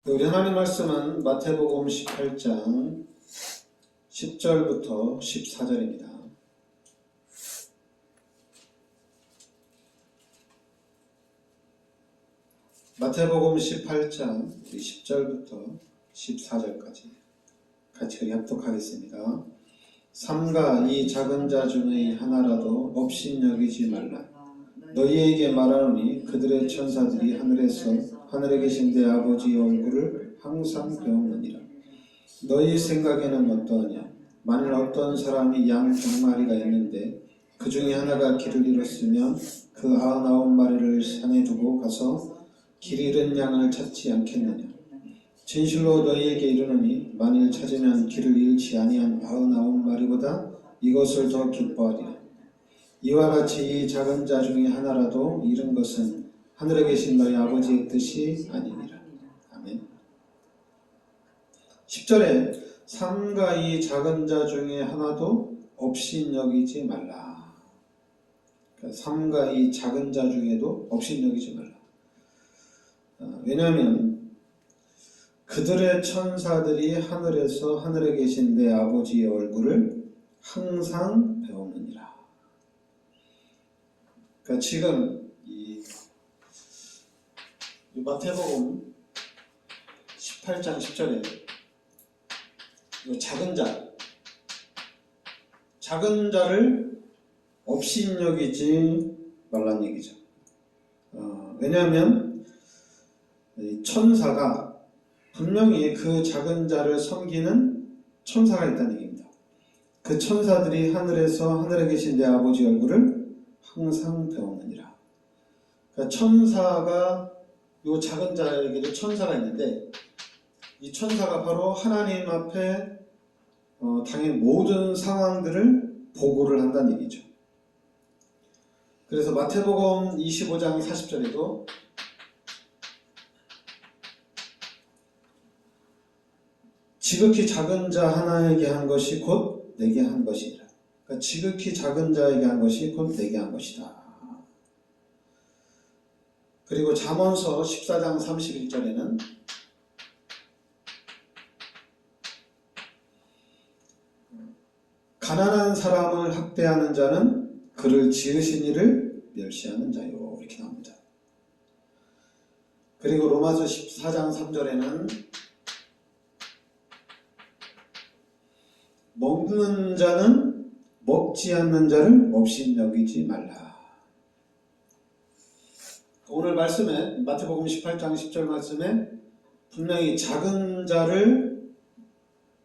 우리 하나님 말씀은 마태복음 18장 10절부터 14절입니다. 마태복음 18장 10절부터 14절까지 같이 우리 합독하겠습니다. 삼가 이 작은 자 중의 하나라도 업신여기지 말라. 너희에게 말하노니 그들의 천사들이 하늘에 계신 내 아버지의 얼굴을 항상 배우느니라. 너희 생각에는 어떠하냐? 만일 어떤 사람이 양 100마리가 있는데 그 중에 하나가 길을 잃었으면 그 99마리를 산에 두고 가서 길 잃은 양을 찾지 않겠느냐? 진실로 너희에게 이르노니 만일 찾으면 길을 잃지 아니한 99마리보다 이것을 더 기뻐하리라. 이와 같이 이 작은 자 중에 하나라도 잃은 것은 하늘에 계신 너희 아버지의 뜻이 아니니라. 아멘. 10절에 삼가 이 작은 자 중에 하나도 업신여기지 말라. 그러니까 삼가 이 작은 자 중에도 업신여기지 말라. 왜냐하면 그들의 천사들이 하늘에 계신 내 아버지의 얼굴을 항상 배우느니라. 그러니까 지금 이 마태복음 18장 10절에 이 작은 자를 업신여기지 말란 얘기죠. 왜냐하면 천사가 분명히 그 작은 자를 섬기는 천사가 있다는 얘기입니다. 그 천사들이 하늘에 계신 내 아버지 얼굴을 항상 배우느니라. 그러니까 천사가 요 작은 자에게도 천사가 있는데 이 천사가 바로 하나님 앞에 당연 모든 상황들을 보고를 한다는 얘기죠. 그래서 마태복음 25장 40절에도 지극히 작은 자 하나에게 한 것이 곧 내게 한 것이니라. 그러니까 지극히 작은 자에게 한 것이 곧 내게 한 것이다. 그리고 잠언서 14장 31절에는 가난한 사람을 학대하는 자는 그를 지으신 이를 멸시하는 자요, 이렇게 나옵니다. 그리고 로마서 14장 3절에는 먹는 자는 먹지 않는 자를 업신여기지 말라. 오늘 말씀에 마태복음 18장 10절 말씀에 분명히 작은 자를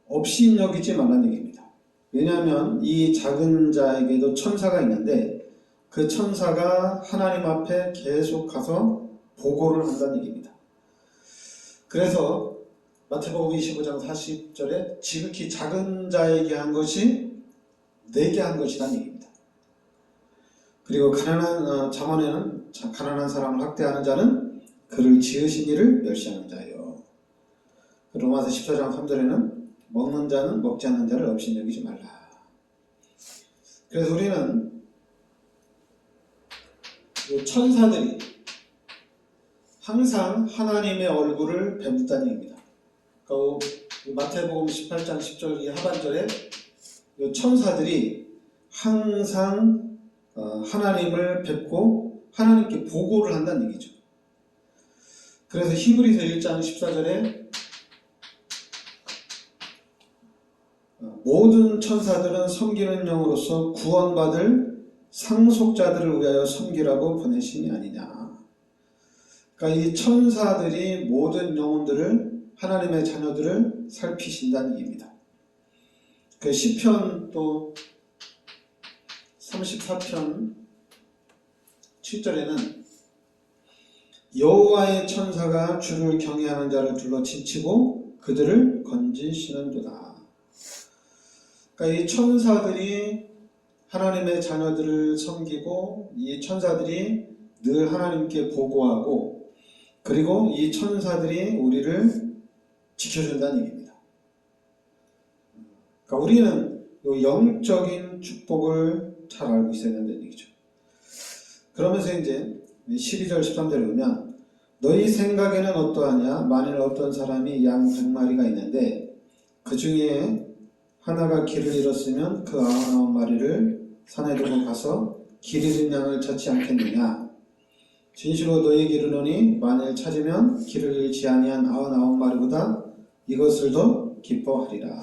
업신여기지 말라는 얘기입니다. 왜냐하면 이 작은 자에게도 천사가 있는데 그 천사가 하나님 앞에 계속 가서 보고를 한다는 얘기입니다. 그래서 마태복음 25장 40절에 지극히 작은 자에게 한 것이 내게 한 것이라는 얘기입니다. 그리고 잠언에는 가난한 사람을 학대하는 자는 그를 지으신 이를 멸시하는 자요. 로마서 14장 3절에는 먹는 자는 먹지 않는 자를 업신여기지 말라. 그래서 우리는 천사들이 항상 하나님의 얼굴을 뵙는다는 얘기입니다. 그러니까 마태복음 18장 10절 이 하반절에 천사들이 항상 하나님을 뵙고 하나님께 보고를 한다는 얘기죠. 그래서 히브리서 1장 14절에 모든 천사들은 섬기는 영으로서 구원받을 상속자들을 위하여 섬기라고 보내심이 아니냐. 그러니까 이 천사들이 모든 영혼들을 하나님의 자녀들을 살피신다는 얘기입니다. 그 시편 또 34편 7절에는 여호와의 천사가 주를 경외하는 자를 둘러 지치고 그들을 건지시는도다. 그러니까 이 천사들이 하나님의 자녀들을 섬기고 이 천사들이 늘 하나님께 보고하고 그리고 이 천사들이 우리를 지켜준다는 얘기입니다. 그러니까 우리는 영적인 축복을 잘 알고 있어야 된다는 얘기죠. 그러면서 이제 12절 13절에 보면 너희 생각에는 어떠하냐? 만일 어떤 사람이 양 100마리가 있는데 그 중에 하나가 길을 잃었으면 그 99마리를 산에 두고 가서 길 잃은 양을 찾지 않겠느냐? 진실로 너희에게 이르노니 만일 찾으면 길을 잃지 아니한 99마리보다 이것을 더 기뻐하리라.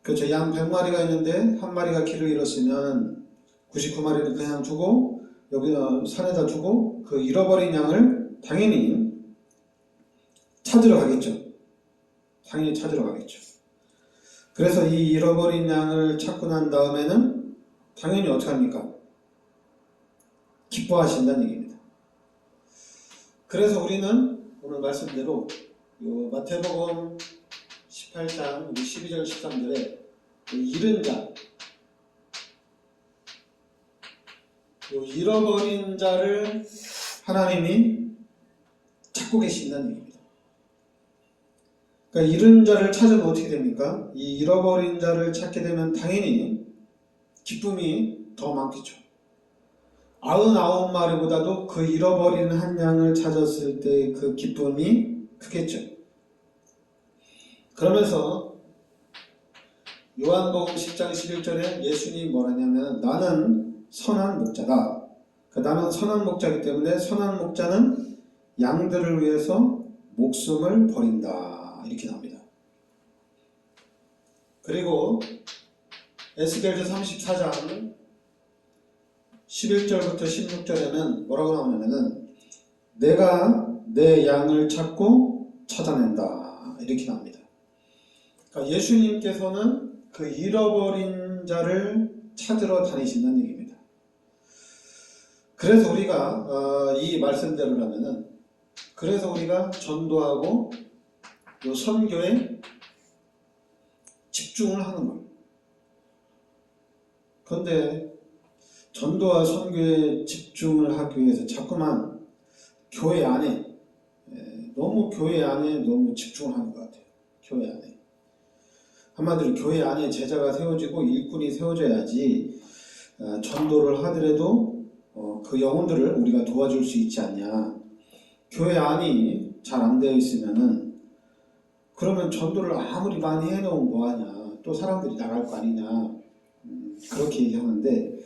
그렇죠. 양 100마리가 있는데 한 마리가 길을 잃었으면 99마리를 그냥 두고 여기 산에다 두고 그 잃어버린 양을 당연히 찾으러 가겠죠. 당연히 찾으러 가겠죠. 그래서 이 잃어버린 양을 찾고 난 다음에는 당연히 어떻게 합니까? 기뻐하신다는 얘기입니다. 그래서 우리는 오늘 말씀대로 요 마태복음 18장 12절 13절에 잃은 자, 요 잃어버린 자를 하나님이 찾고 계신다는 얘기입니다. 그러니까 잃은 자를 찾으면 어떻게 됩니까? 이 잃어버린 자를 찾게 되면 당연히 기쁨이 더 많겠죠. 99마리보다도 그 잃어버린 한 양을 찾았을 때 그 기쁨이 크겠죠. 그러면서 요한복음 10장 11절에 예수님이 뭐라냐면 나는 선한 목자다. 나는 선한 목자이기 때문에 선한 목자는 양들을 위해서 목숨을 버린다. 이렇게 나옵니다. 그리고 에스겔서 34장 11절부터 16절에는 뭐라고 나오냐면은 내가 내 양을 찾고 찾아낸다. 이렇게 나옵니다. 그러니까 예수님께서는 그 잃어버린 자를 찾으러 다니신다는 얘기입니다. 그래서 우리가 이 말씀대로라면은 그래서 우리가 전도하고 요 선교에 집중을 하는 거예요. 그런데 전도와 선교에 집중을 하기 위해서 자꾸만 교회 안에 너무 교회 안에 너무 집중을 하는 것 같아요. 교회 안에. 한마디로 교회 안에 제자가 세워지고 일꾼이 세워져야지 전도를 하더라도 그 영혼들을 우리가 도와줄 수 있지 않냐. 교회 안이 잘 안 되어 있으면은 그러면 전도를 아무리 많이 해놓으면 뭐하냐. 또 사람들이 나갈 거 아니냐. 그렇게 얘기하는데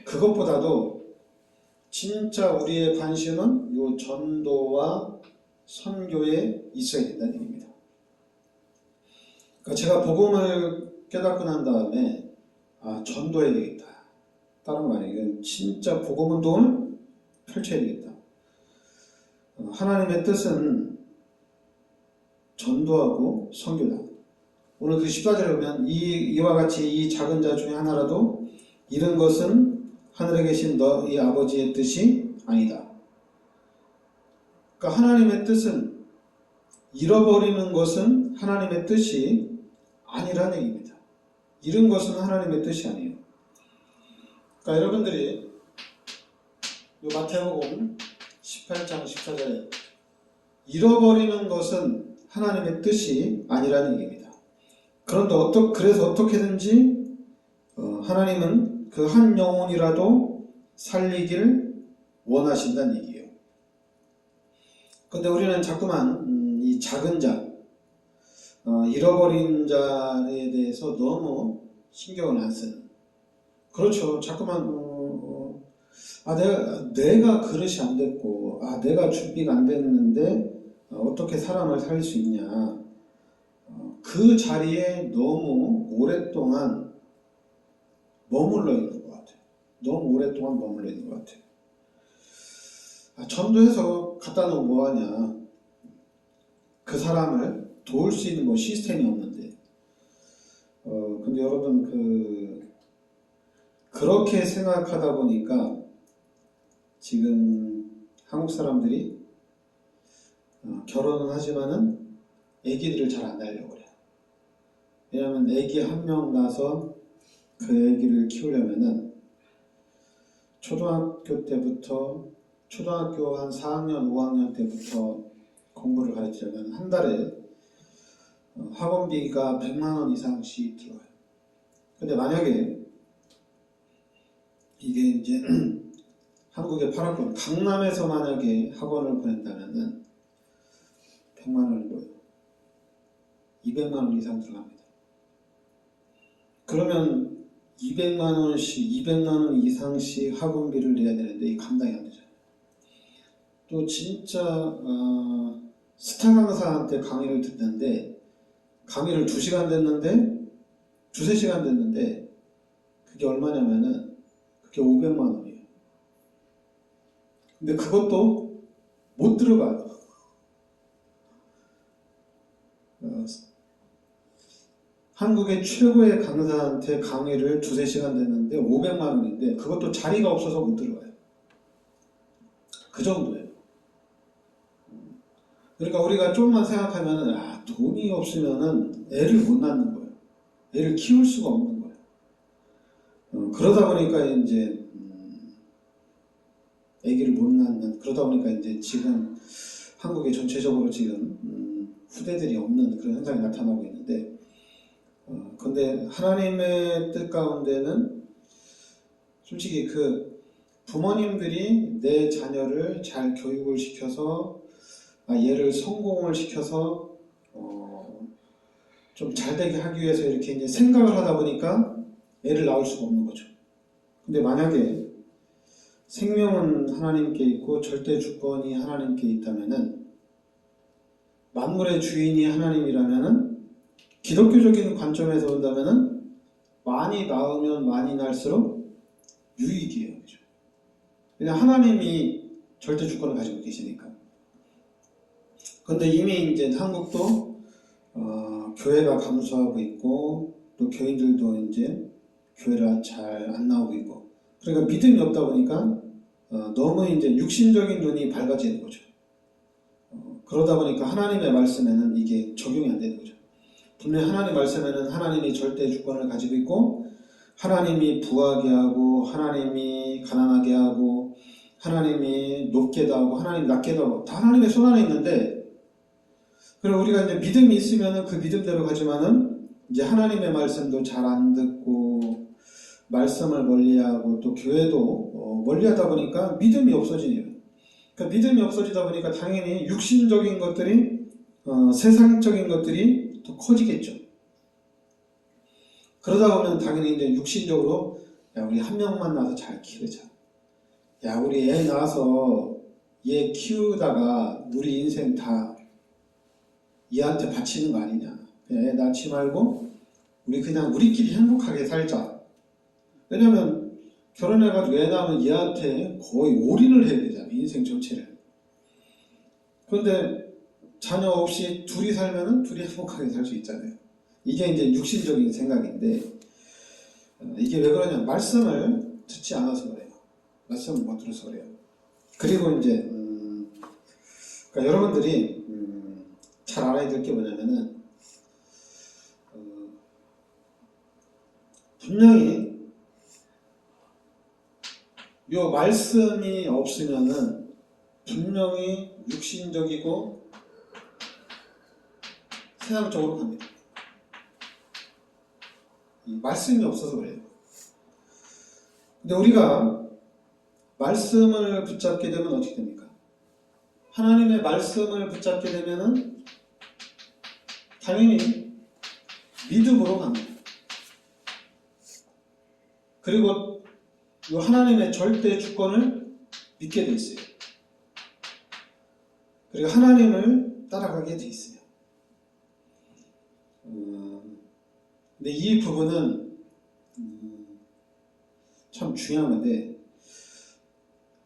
그것보다도 진짜 우리의 관심은 이 전도와 선교에 있어야 된다는 얘기입니다. 그러니까 제가 복음을 깨닫고 난 다음에 전도해야 되겠다. 다른 거 아니에요. 이건 진짜 복음 운동을 펼쳐야 되겠다. 하나님의 뜻은 전도하고 선교다. 오늘 그 14절에 보면 이와 같이 이 작은 자 중에 하나라도 잃은 것은 하늘에 계신 너희 아버지의 뜻이 아니다. 그러니까 하나님의 뜻은 잃어버리는 것은 하나님의 뜻이 아니라는 얘기입니다. 잃은 것은 하나님의 뜻이 아니에요. 그러니까 여러분들이 이 마태복음 18장 14절에 잃어버리는 것은 하나님의 뜻이 아니라는 얘기입니다. 그런데 그래서 어떻게든지 하나님은 그 한 영혼이라도 살리기를 원하신다는 얘기예요. 그런데 우리는 자꾸만 이 작은 자, 잃어버린 자에 대해서 너무 신경을 안 쓰는. 그렇죠. 자꾸만 내가 그릇이 안 됐고, 내가 준비가 안 됐는데 어떻게 사람을 살릴 수 있냐. 그 자리에 너무 오랫동안 머물러 있는 것 같아요. 너무 오랫동안 머물러 있는 것 같아요. 전도해서 갖다 놓으면 뭐하냐. 그 사람을 도울 수 있는 뭐 시스템이 없는데. 근데 여러분 그렇게 생각하다 보니까 지금 한국 사람들이 결혼은 하지만은 아기들을 잘 안 낳으려고 그래요. 왜냐하면 아기 한 명 낳아서 그 아기를 키우려면은 초등학교 한 4학년, 5학년 때부터 공부를 가르치려면 한 달에 학원비가 100만 원 이상씩 들어요. 근데 만약에 이게 이제 한국의 8학번 강남에서 만약에 학원을 보낸다면은 100만 원이고요. 200만 원 이상 들어갑니다. 그러면 200만 원씩, 200만 원 이상씩 학원비를 내야 되는데 이 감당이 안 되잖아요. 또 진짜 스타 강사한테 강의를 듣는데 강의를 2시간 듣는데 2~3시간 듣는데 그게 얼마냐면은 그게 500만 원이에요. 근데 그것도 못 들어가요. 한국의 최고의 강사한테 강의를 2~3시간 듣는데 500만 원인데 그것도 자리가 없어서 못 들어가요. 그 정도예요. 그러니까 우리가 좀만 생각하면은 돈이 없으면은 애를 못 낳는 거예요. 애를 키울 수가 없는 거예요. 그러다 보니까 이제 애기를 못 낳는, 그러다 보니까 이제 지금 한국에 전체적으로 지금 후대들이 없는 그런 현상이 나타나고 있는데, 근데 하나님의 뜻 가운데는 솔직히 그 부모님들이 내 자녀를 잘 교육을 시켜서 얘를 성공을 시켜서 좀 잘되게 하기 위해서 이렇게 이제 생각을 하다 보니까 애를 낳을 수가 없는 거죠. 근데 만약에 생명은 하나님께 있고 절대 주권이 하나님께 있다면은, 만물의 주인이 하나님이라면은, 기독교적인 관점에서 본다면은 많이 낳으면 많이 낳을수록 유익이에요. 그죠? 그냥 하나님이 절대 주권을 가지고 계시니까. 근데 이미 이제 한국도 교회가 감소하고 있고 또 교인들도 이제 교회를 잘 안 나오고 있고, 그러니까 믿음이 없다 보니까 너무 이제 육신적인 눈이 밝아지는 거죠. 그러다 보니까 하나님의 말씀에는 이게 적용이 안 되는 거죠. 분명히 하나님 말씀에는 하나님이 절대 주권을 가지고 있고, 하나님이 부하게 하고, 하나님이 가난하게 하고, 하나님이 높게도 하고, 하나님 낮게도 하고, 다 하나님의 손 안에 있는데, 그리고 우리가 이제 믿음이 있으면은 그 믿음대로 가지만은 이제 하나님의 말씀도 잘 안 듣고, 말씀을 멀리하고, 또 교회도 멀리하다 보니까 믿음이 없어지네요. 그러니까 믿음이 없어지다 보니까 당연히 육신적인 것들이, 세상적인 것들이 더 커지겠죠. 그러다 보면 당연히 이제 육신적으로 우리 한 명만 낳아서 잘 키우자. 우리 애 낳아서 얘 키우다가 우리 인생 다 얘한테 바치는 거 아니냐. 애 낳지 말고 우리 그냥 우리끼리 행복하게 살자. 왜냐면 결혼해가지고 애 낳으면 얘한테 거의 올인을 해야 되잖아. 인생 전체를. 그런데 자녀 없이 둘이 살면은 둘이 행복하게 살 수 있잖아요. 이게 이제 육신적인 생각인데, 이게 왜 그러냐? 말씀을 듣지 않아서 그래요. 말씀을 못 들어서 그래요. 그리고 이제 그러니까 여러분들이 잘 알아야 될 게 뭐냐면은, 분명히 요 말씀이 없으면은 분명히 육신적이고 세상적으로 갑니다. 이 말씀이 없어서 그래요. 근데 우리가 말씀을 붙잡게 되면 어떻게 됩니까? 하나님의 말씀을 붙잡게 되면은 당연히 믿음으로 갑니다. 그리고 이 하나님의 절대 주권을 믿게 돼 있어요. 그리고 하나님을 따라가게 돼 있어요. 근데 이 부분은 참 중요한 건데,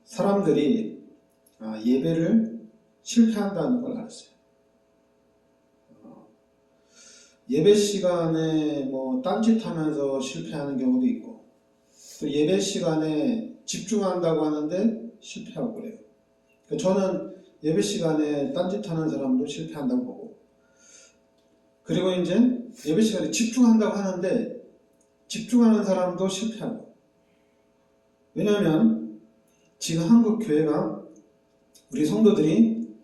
사람들이 예배를 실패한다는 걸 알았어요. 예배 시간에 뭐 딴짓하면서 실패하는 경우도 있고, 또 예배 시간에 집중한다고 하는데 실패하고 그래요. 저는 예배 시간에 딴짓하는 사람도 실패한다고 보고, 그리고 이제 예배 시간에 집중한다고 하는데 집중하는 사람도 실패하고. 왜냐하면 지금 한국 교회가, 우리 성도들이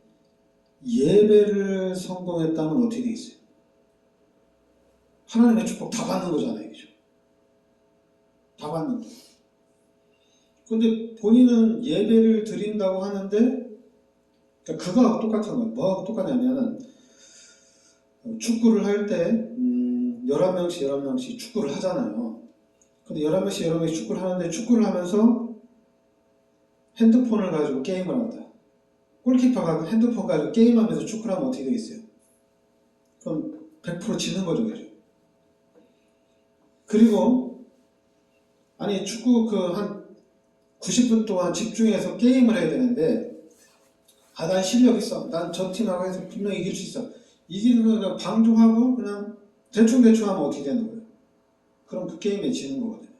예배를 성공했다면 어떻게 되겠어요? 하나님의 축복 다 받는 거잖아요. 그죠? 다 받는 거. 근데 본인은 예배를 드린다고 하는데, 그러니까 그거하고 똑같은 거예요. 뭐하고 똑같냐면은, 축구를 할 때, 11명씩 축구를 하잖아요. 근데 11명씩 축구를 하는데, 축구를 하면서 핸드폰을 가지고 게임을 한다. 골키퍼가 핸드폰 가지고 게임하면서 축구를 하면 어떻게 되겠어요? 그럼 100% 지는 거죠, 그죠? 그리고, 아니, 축구 한 90분 동안 집중해서 게임을 해야 되는데, 난 실력 있어. 난 저 팀하고 해서 분명히 이길 수 있어. 이기는 거 그냥 방종하고 그냥 대충 하면 어떻게 되는 거예요? 그럼 그 게임에 지는 거거든요.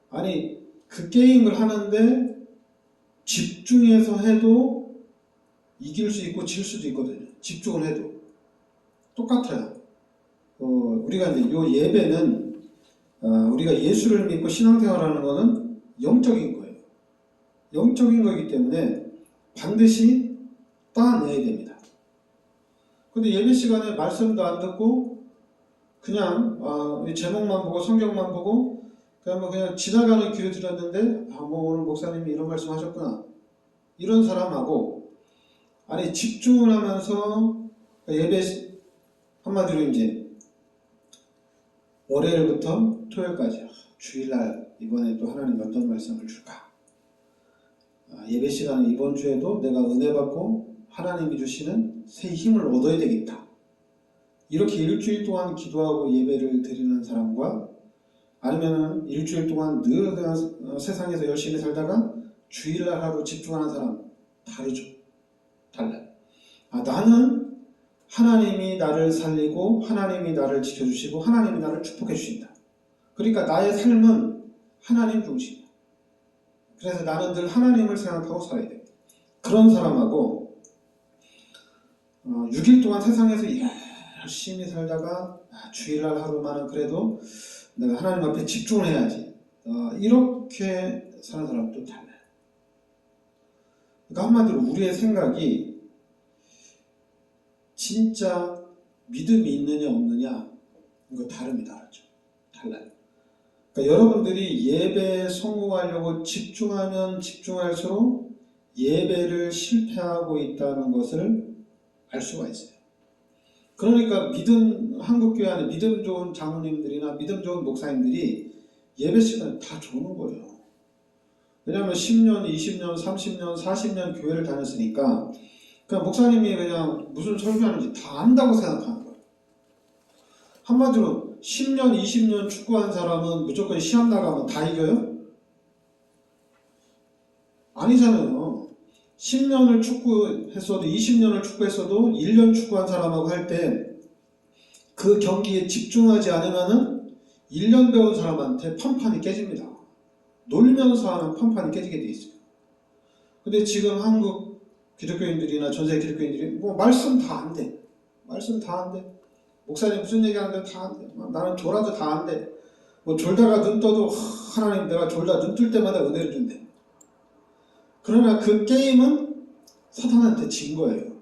아니, 그 게임을 하는데 집중해서 해도 이길 수 있고 질 수도 있거든요. 집중을 해도. 똑같아요. 우리가 이제 요 예배는, 우리가 예수를 믿고 신앙생활하는 거는 영적인 거예요. 영적인 거기 때문에 반드시 따내야 됩니다. 근데 예배 시간에 말씀도 안 듣고 그냥 제목만 보고 성경만 보고 그냥 지나가는 길에 들었는데 오늘 목사님이 이런 말씀 하셨구나, 이런 사람하고, 아니 집중을 하면서 예배 한마디로 이제 월요일부터 토요일까지 주일날 이번에 또 하나님 어떤 말씀을 줄까, 예배 시간에 이번 주에도 내가 은혜 받고 하나님이 주시는 새 힘을 얻어야 되겠다, 이렇게 일주일 동안 기도하고 예배를 드리는 사람과, 아니면 일주일 동안 늘 그냥 세상에서 열심히 살다가 주일날 하루 집중하는 사람, 다르죠. 달라요. 나는 하나님이 나를 살리고 하나님이 나를 지켜주시고 하나님이 나를 축복해 주신다. 그러니까 나의 삶은 하나님 중심이야. 그래서 나는 늘 하나님을 생각하고 살아야 돼. 그런 사람하고 6일 동안 세상에서 열심히 살다가 주일날 하루만은 그래도 내가 하나님 앞에 집중을 해야지, 이렇게 사는 사람도 달라요. 그러니까 한마디로 우리의 생각이 진짜 믿음이 있느냐 없느냐, 이거 다릅니다. 그렇죠? 달라요. 그러니까 여러분들이 예배에 성공하려고 집중하면 집중할수록 예배를 실패하고 있다는 것을 알 수가 있어요. 그러니까 한국교회 안에 믿음 좋은 장로님들이나 믿음 좋은 목사님들이 예배 시간에 다 좋은 거예요. 왜냐하면 10년, 20년, 30년, 40년 교회를 다녔으니까 그냥 목사님이 그냥 무슨 설교하는지 다 안다고 생각하는 거예요. 한마디로 10년, 20년 축구한 사람은 무조건 시합 나가면 다 이겨요? 아니잖아요. 10년을 축구했어도 20년을 축구했어도 1년 축구한 사람하고 할 때 그 경기에 집중하지 않으면은 1년 배운 사람한테 판판이 깨집니다. 놀면서 하는 판판이 깨지게 돼 있어요. 근데 지금 한국 기독교인들이나 전세 기독교인들이 말씀 다 안 돼. 말씀 다 안 돼. 목사님 무슨 얘기하는데 다 안 돼. 나는 졸아도 다 안 돼. 졸다가 눈 떠도 하나님 내가 졸다 눈 뜰 때마다 은혜를 준대. 그러나 그 게임은 사탄한테 진 거예요.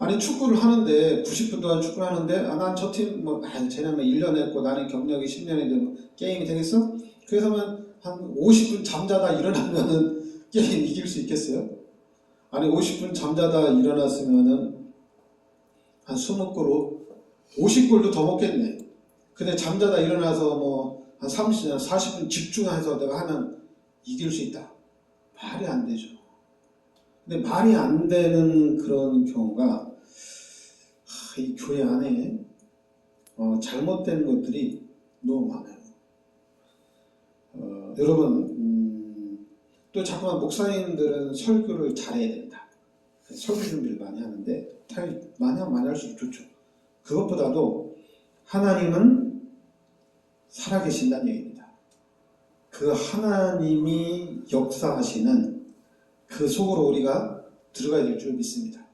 아니 축구를 하는데 90분 동안 축구를 하는데 난 저 팀 쟤네만 1년 했고 나는 경력이 10년인데 게임이 되겠어? 그래서만 한 50분 잠자다 일어나면은 게임 이길 수 있겠어요? 아니 50분 잠자다 일어났으면은 한 20골로 50골도 더 먹겠네. 근데 잠자다 일어나서 한 30분, 40분 집중해서 내가 하면 이길 수 있다. 말이 안 되죠. 근데 말이 안 되는 그런 경우가 이 교회 안에 잘못된 것들이 너무 많아요. 여러분 또 자꾸만 목사님들은 설교를 잘해야 된다. 설교 준비를 많이 하는데 많이 할수록 좋죠. 그것보다도 하나님은 살아계신다는 얘기입니다. 그 하나님이 역사하시는 그 속으로 우리가 들어가야 될 줄 믿습니다.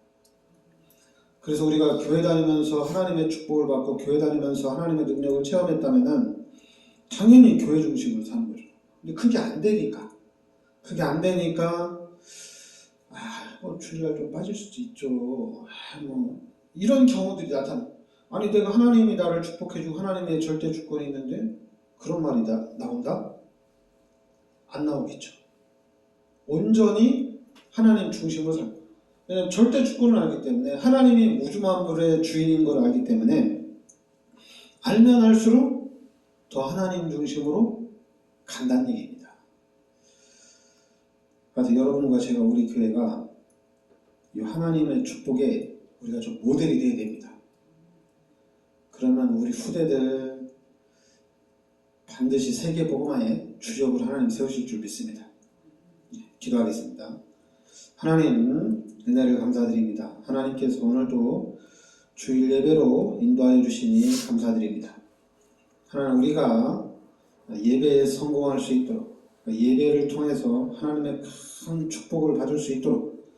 그래서 우리가 교회 다니면서 하나님의 축복을 받고 교회 다니면서 하나님의 능력을 체험했다면은 당연히 교회 중심으로 사는 거죠. 근데 그게 안 되니까 주일날 좀 빠질 수도 있죠. 이런 경우들이 나타나. 아니 내가 하나님이 나를 축복해주고 하나님의 절대 주권이 있는데 그런 말이 나온다? 안 나오겠죠. 온전히 하나님 중심으로 살고, 왜냐하면 절대 주권을 알기 때문에, 하나님이 우주 만물의 주인인 걸 알기 때문에, 알면 알수록 더 하나님 중심으로 간다는 얘기입니다. 그래서 여러분과 제가, 우리 교회가 이 하나님의 축복에 우리가 좀 모델이 되어야 됩니다. 그러면 우리 후대들 반드시 세계복음화에 주력을 하나님 세우실 줄 믿습니다. 기도하겠습니다. 하나님, 은혜를 감사드립니다. 하나님께서 오늘도 주일 예배로 인도하여 주시니 감사드립니다. 하나님, 우리가 예배에 성공할 수 있도록, 예배를 통해서 하나님의 큰 축복을 받을 수 있도록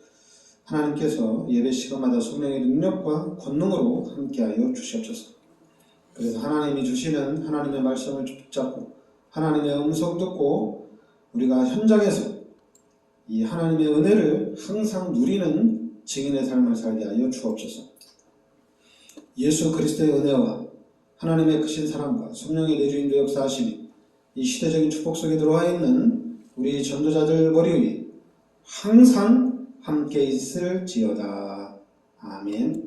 하나님께서 예배 시간마다 성령의 능력과 권능으로 함께하여 주시옵소서. 그래서 하나님이 주시는 하나님의 말씀을 붙잡고 하나님의 음성 듣고 우리가 현장에서 이 하나님의 은혜를 항상 누리는 증인의 삶을 살게 하여 주옵소서. 예수 그리스도의 은혜와 하나님의 크신 사랑과 성령의 내주인도 역사하심이 이 시대적인 축복 속에 들어와 있는 우리 전도자들 머리 위에 항상 함께 있을지어다. 아멘.